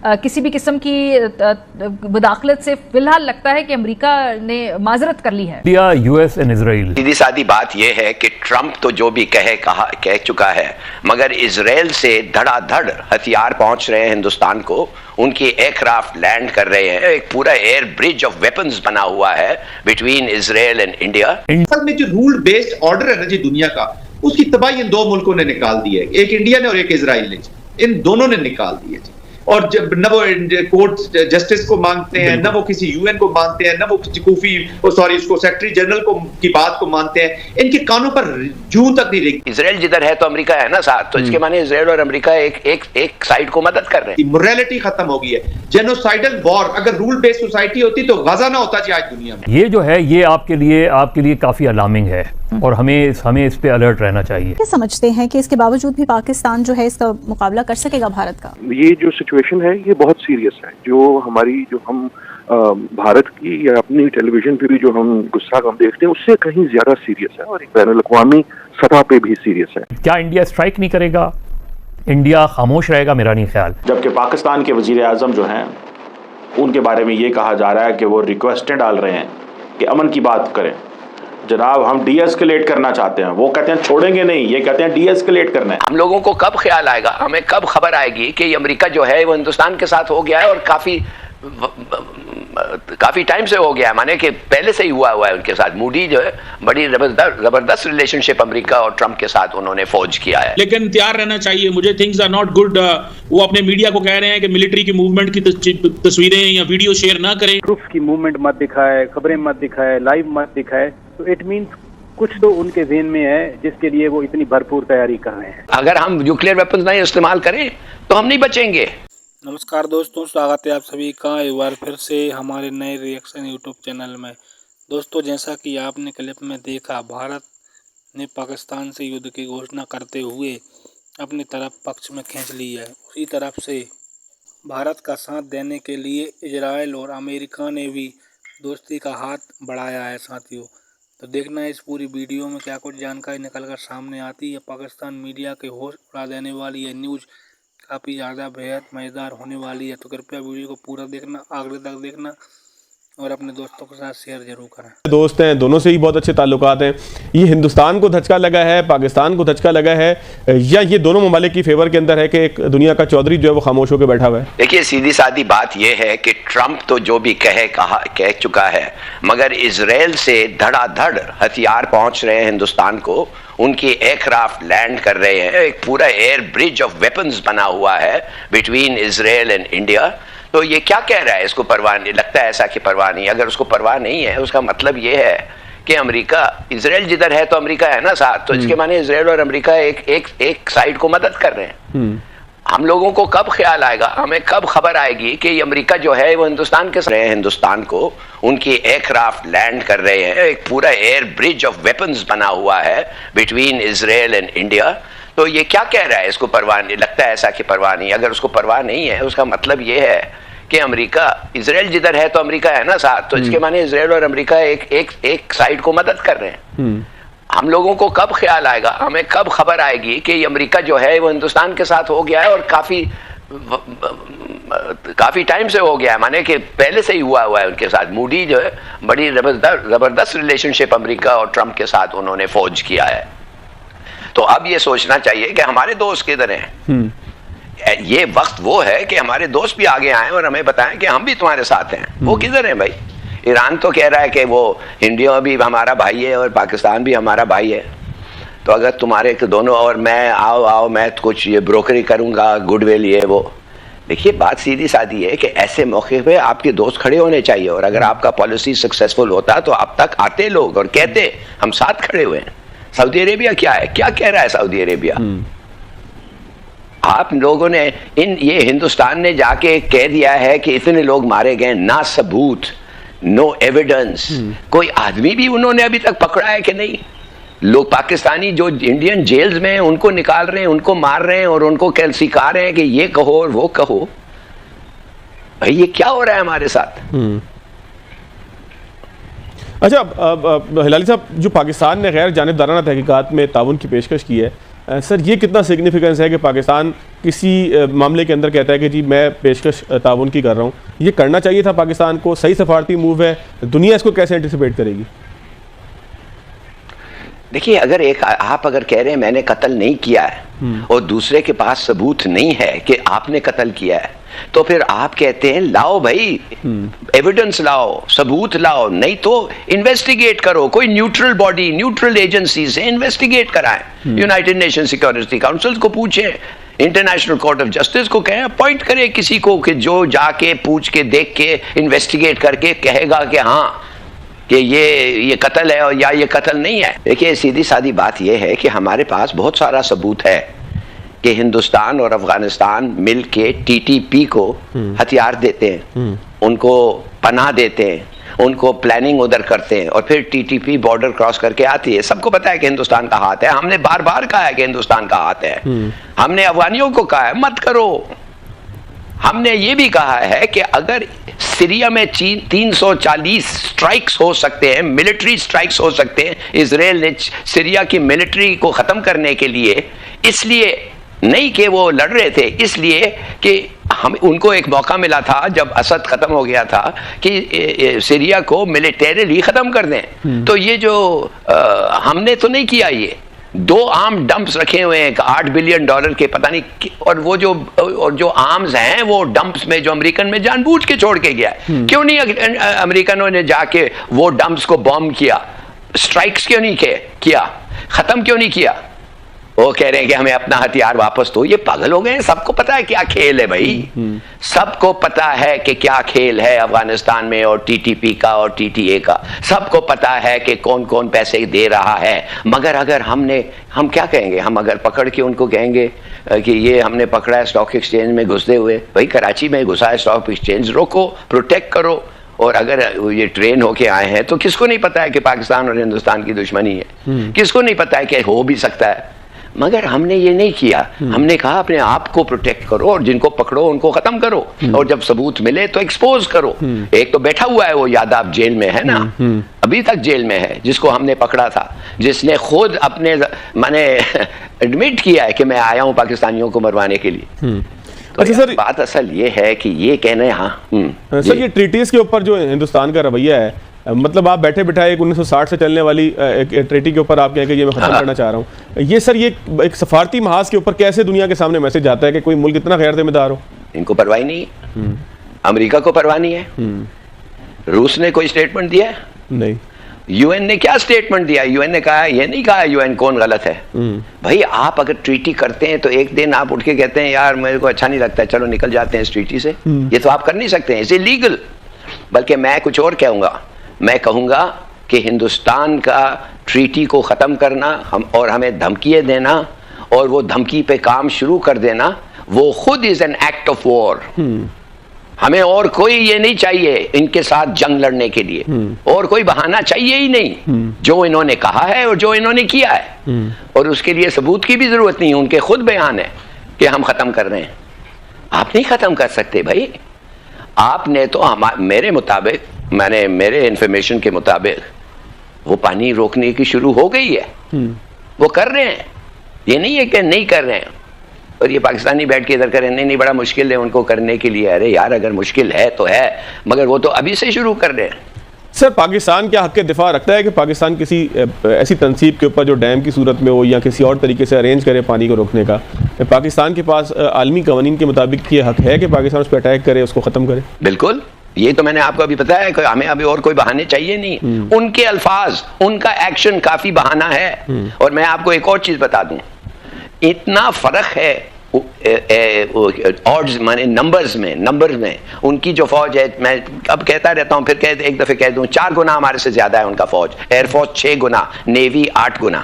किसी भी किस्म की मुदाखलत से फिलहाल लगता है कि अमेरिका ने माजरत कर ली है। India, US and Israel. सीधी सादी बात यह है कि ट्रंप तो जो भी कह चुका है, मगर इजराइल से धड़ाधड़ हथियार पहुंच रहे हैं हिंदुस्तान को, उनकी एयरक्राफ्ट लैंड कर रहे हैं, एक पूरा एयर ब्रिज ऑफ वेपन्स बना हुआ है बिटवीन इजराइल एंड इंडिया। असल में जो रूल बेस्ड ऑर्डर है ना जी दुनिया का, उसकी तबाही इन दो मुल्कों ने निकाल दी है, एक इंडिया ने और एक इजराइल ने। इन दोनों ने निकाल दी है जी। और जब न वो कोर्ट जस्टिस को मांगते हैं, न वो किसी यूएन को मानते हैं, न वो उसको सेक्रेटरी जनरल को की बात को मानते हैं, इनके कानों पर जूं तक नहीं रही। इजराइल जिधर है तो अमेरिका है ना साथ, तो इसके माने इजराइल और अमेरिका एक साइड को मदद कर रहे हैं। मोरालिटी खत्म हो गई है। जेनोसाइडल वॉर, अगर रूल बेस्ड सोसाइटी होती तो गाजा ना होता जी आज दुनिया में। ये जो है ये आपके लिए काफी अलार्मिंग है और हमें इस पे अलर्ट रहना चाहिए। क्या समझते हैं कि इसके बावजूद भी पाकिस्तान जो है इसका मुकाबला कर सकेगा भारत का? ये जो सिचुएशन है ये बहुत सीरियस है। जो हम भारत की या अपनी टेलीविजन पे भी जो हम गुस्सा हम देखते हैं उससे कहीं ज्यादा सीरियस है और एक बैनुल अक़वामी सतह पे भी सीरियस है। क्या इंडिया स्ट्राइक नहीं करेगा? इंडिया खामोश रहेगा? मेरा नहीं ख्याल। जबकि पाकिस्तान के वजीर आज़म जो हैं उनके बारे में ये कहा जा रहा है कि वो रिक्वेस्टेड डाल रहे हैं कि अमन की बात करें। जनाब, हम डी एस्केलेट करना चाहते हैं, वो कहते हैं छोड़ेंगे नहीं, ये कहते हैं डी एस्केलेट करना है। हम लोगों को कब ख्याल आएगा, हमें कब खबर आएगी कि अमेरिका जो है वो हिंदुस्तान के साथ हो गया है और काफी टाइम से हो गया है, माने कि पहले से ही हुआ है उनके साथ। मूडी जो है बड़ी जबरदस्त रिलेशनशिप अमेरिका और ट्रंप के साथ उन्होंने फौज किया है। लेकिन तैयार रहना चाहिए। मुझे थिंग्स आर नॉट गुड। वो अपने मीडिया को कह रहे हैं कि मिलिट्री की मूवमेंट की तस्वीरें या वीडियो शेयर ना करें, ट्रूप्स की मूवमेंट मत दिखाए, खबरें मत दिखाए, लाइव मत दिखाए। तो इट मीन्स कुछ तो उनके ज़हन में है जिसके लिए वो इतनी भरपूर तैयारी कर रहे हैं। अगर हम न्यूक्लियर वेपन्स नहीं इस्तेमाल करें तो हम नहीं बचेंगे। नमस्कार दोस्तों, स्वागत है आप सभी का एक बार फिर से हमारे नए रिएक्शन यूट्यूब चैनल में। दोस्तों, जैसा कि आपने क्लिप में देखा, भारत ने पाकिस्तान से युद्ध की घोषणा करते हुए अपनी तरफ पक्ष में खींच ली है। उसी तरफ से भारत का साथ देने के लिए इजराइल और अमेरिका ने भी दोस्ती का हाथ बढ़ाया है साथियों। तो देखना है इस पूरी वीडियो में क्या कुछ जानकारी निकल कर सामने आती है। पाकिस्तान मीडिया के होश उड़ा देने वाली है न्यूज़ काफ़ी ज़्यादा बेहद मज़ेदार होने वाली है। तो कृपया वीडियो को पूरा देखना, आखिर तक देखना और अपने दोस्तों के साथ शेयर जरूर करें। दोस्त हैं, दोनों से ही बहुत अच्छे ताल्लुकात हैं। ये हिंदुस्तान को धचका लगा है, पाकिस्तान को धचका लगा है, या ये दोनों ममालिक की फेवर के अंदर है कि एक दुनिया का चौधरी जो है वो खामोश होकर बैठा हुआ है? देखिए, सीधी सादी बात यह है कि ट्रंप तो जो भी कह चुका है, मगर इजराइल से धड़ाधड़ हथियार पहुंच रहे हैं हिंदुस्तान को, उनकी एयरक्राफ्ट लैंड कर रहे हैं, एक पूरा एयर ब्रिज ऑफ वेपन्स बना हुआ है बिटवीन इजराइल एंड इंडिया। तो ये क्या कह रहा है? इसको परवाह नहीं लगता है ऐसा कि परवाह नहीं। अगर उसको परवाह नहीं है, उसका मतलब ये है कि अमेरिका, इजराइल जिधर है तो अमेरिका है ना साथ, तो इसके माने इजराइल और अमेरिका एक साइड को मदद कर रहे हैं। हम लोगों को कब ख्याल आएगा, हमें कब खबर आएगी कि अमेरिका जो है वो हिंदुस्तान के साथ, हिंदुस्तान को उनकी एयरक्राफ्ट लैंड कर रहे हैं, एक पूरा एयर ब्रिज ऑफ वेपन्स बना हुआ है बिटवीन इजराइल एंड इंडिया। तो ये क्या कह रहा है? इसको परवाह नहीं लगता है ऐसा कि परवाह नहीं। अगर उसको परवाह नहीं है, उसका मतलब ये है कि अमेरिका, इजराइल जिधर है तो अमेरिका है ना साथ, तो इसके माने इजराइल और अमेरिका एक साइड को मदद कर रहे हैं। हम लोगों को कब ख्याल आएगा, हमें कब खबर आएगी कि अमेरिका जो है वो हिंदुस्तान के साथ हो गया है और काफी टाइम से हो गया है, माने कि पहले से ही हुआ है उनके साथ। मूडी जो है बड़ी जबरदस्त रिलेशनशिप अमेरिका और ट्रंप के साथ उन्होंने फौज किया है। तो अब ये सोचना चाहिए कि हमारे दोस्त किधर हैं। ये वक्त वो है कि हमारे दोस्त भी आगे आए और हमें बताएं कि हम भी तुम्हारे साथ हैं। वो किधर हैं भाई? ईरान तो कह रहा है कि वो इंडिया भी हमारा भाई है और पाकिस्तान भी हमारा भाई है। तो अगर तुम्हारे दोनों और मैं आओ मैं कुछ ये ब्रोकरी करूंगा, गुडविल ये वो। देखिए, बात सीधी सादी है कि ऐसे मौके पे आपके दोस्त खड़े होने चाहिए, और अगर आपका पॉलिसी सक्सेसफुल होता तो अब तक आते लोग और कहते हम साथ खड़े हुए हैं। सऊदी अरेबिया क्या है, क्या कह रहा है सऊदी अरेबिया? आप लोगों ने ये हिंदुस्तान ने जाके कह दिया है कि इतने लोग मारे गए, ना सबूत, नो एविडेंस। कोई आदमी भी उन्होंने अभी तक पकड़ा है कि नहीं? लोग पाकिस्तानी जो इंडियन जेल्स में हैं उनको निकाल रहे हैं, उनको मार रहे हैं और उनको सिखा रहे हैं कि ये कहो और वो कहो। भाई, ये क्या हो रहा है हमारे साथ? अच्छा, हिलाली साहब, जो पाकिस्तान ने गैर जानिबदाराना तहकीकात में ताउन की पेशकश की है, सर ये कितना सिग्निफिकेंस है कि पाकिस्तान किसी मामले के अंदर कहता है कि जी मैं पेशकश ताउन की कर रहा हूँ, ये करना चाहिए था पाकिस्तान को, सही सफारती मूव है, दुनिया इसको कैसे एंटिसिपेट करेगी? देखिए, अगर आप अगर कह रहे हैं मैंने कत्ल नहीं किया है और दूसरे के पास सबूत नहीं है कि आपने कत्ल किया है, तो फिर आप कहते हैं लाओ भाई, एविडेंस लाओ, सबूत लाओ, नहीं तो इन्वेस्टिगेट करो, कोई न्यूट्रल बॉडी, न्यूट्रल एजेंसी से इन्वेस्टिगेट कराएं, यूनाइटेड नेशन सिक्योरिटी काउंसिल को पूछें, इंटरनेशनल कोर्ट ऑफ जस्टिस को कहें, अपॉइंट करें किसी को कि जो जाके पूछ के देख के इन्वेस्टिगेट करके कहेगा कि हाँ कि ये कत्ल है और या ये कत्ल नहीं है। देखिए, सीधी सादी बात यह है कि हमारे पास बहुत सारा सबूत है कि हिंदुस्तान और अफगानिस्तान मिल के टीटीपी को हथियार देते हैं, उनको पनाह देते हैं, उनको प्लानिंग उधर करते हैं और फिर टीटीपी बॉर्डर क्रॉस करके आती है। सबको पता है कि हिंदुस्तान का हाथ है, हमने बार बार कहा है कि हिंदुस्तान का हाथ है, हमने अफगानियों को कहा है मत करो। हमने ये भी कहा है कि अगर सीरिया में 340 स्ट्राइक्स हो सकते हैं, मिलिट्री स्ट्राइक्स हो सकते हैं, इजराइल ने सीरिया की मिलिट्री को खत्म करने के लिए, इसलिए नहीं कि वो लड़ रहे थे, इसलिए कि हम उनको एक मौका मिला था जब असद खत्म हो गया था कि सीरिया को मिलिटरीली खत्म कर दें। तो ये जो हमने तो नहीं किया, ये 2 आर्म डंप्स रखे हुए हैं $8 बिलियन के पता नहीं, और वो जो आर्म्स हैं वो डंप्स में जो अमेरिकन में जानबूझ के छोड़ के गया है। क्यों नहीं अमेरिकनों ने जाके वो डंप्स को बॉम्ब किया, स्ट्राइक्स क्यों नहीं किया, खत्म क्यों नहीं किया? वो कह रहे हैं कि हमें अपना हथियार वापस दो। ये पागल हो गए हैं, सबको पता है क्या खेल है भाई, सबको पता है कि क्या खेल है अफगानिस्तान में और टीटीपी का और टीटीए का, सबको पता है कि कौन कौन पैसे दे रहा है। मगर अगर हम क्या कहेंगे, हम अगर पकड़ के उनको कहेंगे कि ये हमने पकड़ा है स्टॉक एक्सचेंज में घुसते हुए, भाई कराची में घुसा है स्टॉक एक्सचेंज, रोको, प्रोटेक्ट करो। और अगर ये ट्रेन होके आए हैं तो किसको नहीं पता है कि पाकिस्तान और हिंदुस्तान की दुश्मनी है, किसको नहीं पता है कि हो भी सकता है। मगर हमने ये नहीं किया, हमने कहा अपने आप को प्रोटेक्ट करो और जिनको पकड़ो उनको खत्म करो और जब सबूत मिले तो एक्सपोज करो। एक तो बैठा हुआ है वो यादाव जेल में है ना, अभी तक जेल में है, जिसको हमने पकड़ा था, जिसने खुद अपने माने एडमिट किया है कि मैं आया हूं पाकिस्तानियों को मरवाने के लिए। तो अच्छा सर, बात असल ये है कि ये कहने सर ये ट्रीटीज के ऊपर जो हिंदुस्तान का रवैया है, मतलब आप बैठे बिठाए एक 1960 से चलने वाली एक ट्रीटी के ऊपर आप कहें कि ये मैं खत्म करना चाह रहा हूँ, ये सर ये एक सफारती महाज के ऊपर कैसे दुनिया के सामने मैसेज आता है कि कोई मुल्क इतना गैर जिम्मेदार हो? इनको परवाह नहीं है, अमेरिका को परवाह नहीं है। रूस ने कोई स्टेटमेंट दिया है? नहीं। यूएन ने क्या स्टेटमेंट दिया? यूएन ने कहा, ये नहीं कहा यूएन कौन गलत है। भाई आप अगर ट्रीटी करते हैं तो एक दिन आप उठ के कहते हैं यार मेरे को अच्छा नहीं लगता है, चलो निकल जाते हैं इस ट्रीटी से, ये तो आप कर नहीं सकते हैं, इट्स इलीगल। बल्कि मैं कुछ और कहूंगा, मैं कहूंगा कि हिंदुस्तान का ट्रीटी को ख़त्म करना और हमें धमकियाँ देना और वो धमकी पे काम शुरू कर देना, वो खुद is an act of war. हमें और कोई ये नहीं चाहिए इनके साथ जंग लड़ने के लिए, और कोई बहाना चाहिए ही नहीं। जो इन्होंने कहा है और जो इन्होंने किया है, और उसके लिए सबूत की भी ज़रूरत नहीं, उनके खुद बयान है कि हम ख़त्म कर रहे हैं। आप नहीं ख़त्म कर सकते भाई, आपने तो मेरे मुताबिक, मेरे इंफॉर्मेशन के मुताबिक वो पानी रोकने की शुरू हो गई है, वो कर रहे हैं, ये नहीं है कि नहीं कर रहे हैं। और ये पाकिस्तानी बैठ के इधर करें, नहीं बड़ा मुश्किल है उनको करने के लिए। अरे यार अगर मुश्किल है तो है, मगर वो तो अभी से शुरू कर रहे हैं। सर पाकिस्तान क्या हक के दिफा रखता है कि पाकिस्तान किसी ऐसी तंसीब के ऊपर जो डैम की सूरत में हो या किसी और तरीके से अरेंज करे पानी को रोकने का? पाकिस्तान के पास आलमी कवानीन के मुताबिक ये हक है कि पाकिस्तान उस पर अटैक करे, उसको ख़त्म करे? बिल्कुल, ये तो मैंने आपको अभी बताया कि हमें अभी और कोई बहाने चाहिए नहीं। उनके अल्फाज, उनका एक्शन काफ़ी बहाना है। और मैं आपको एक और चीज़ बता दूं, इतना फ़र्क है ऑड्स माने नंबर्स में उनकी जो फौज है, मैं अब कहता रहता हूँ, फिर एक दफ़े कह दूँ, 4 गुना हमारे से ज़्यादा है उनका फौज। एयरफोर्स 6 गुना, नेवी 8 गुना।